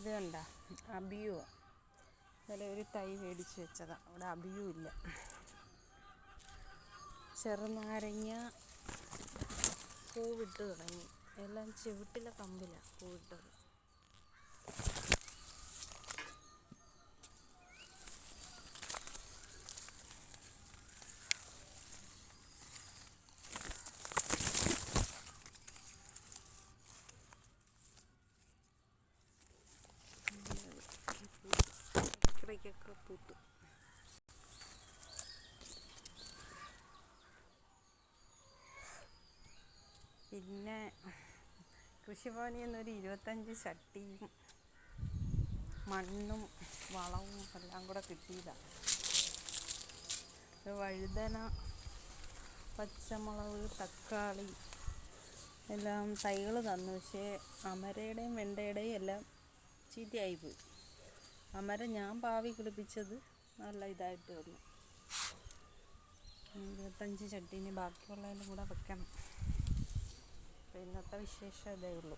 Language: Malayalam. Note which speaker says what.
Speaker 1: ഇത് കണ്ട അബിയു ഇന്നലെ ഒരു തൈ മേടിച്ച് വെച്ചതാണ്. അവിടെ അബിയു ഇല്ല. ചെറുനാരങ്ങ പൂവിട്ട് തുടങ്ങി. എല്ലാം ചുവട്ടിലെ കമ്പിലാണ് പൂവിട്ടത്. ഇടയ്ക്കൊക്കെ പൂത്തു. പിന്നെ കൃഷിഭവനിൽ നിന്നൊരു 25 ചട്ടിയും മണ്ണും വളവും എല്ലാം കൂടെ കിട്ടിയതാണ്. വഴുതന, പച്ചമുളക്, തക്കാളി എല്ലാം തൈകൾ തന്നു. പക്ഷേ അമരയുടെയും വെണ്ടയുടെയും എല്ലാം ചീത്തയായിപ്പോയി. അമര ഞാൻ പാവി കിളിപ്പിച്ചത് നല്ല ഇതായിട്ട് വന്നു. 25 ചട്ടീന് ബാക്കിയുള്ളതിൻ്റെ കൂടെ വെക്കണം. അപ്പോൾ ഇന്നത്തെ വിശേഷം ഇതേ ഉള്ളൂ.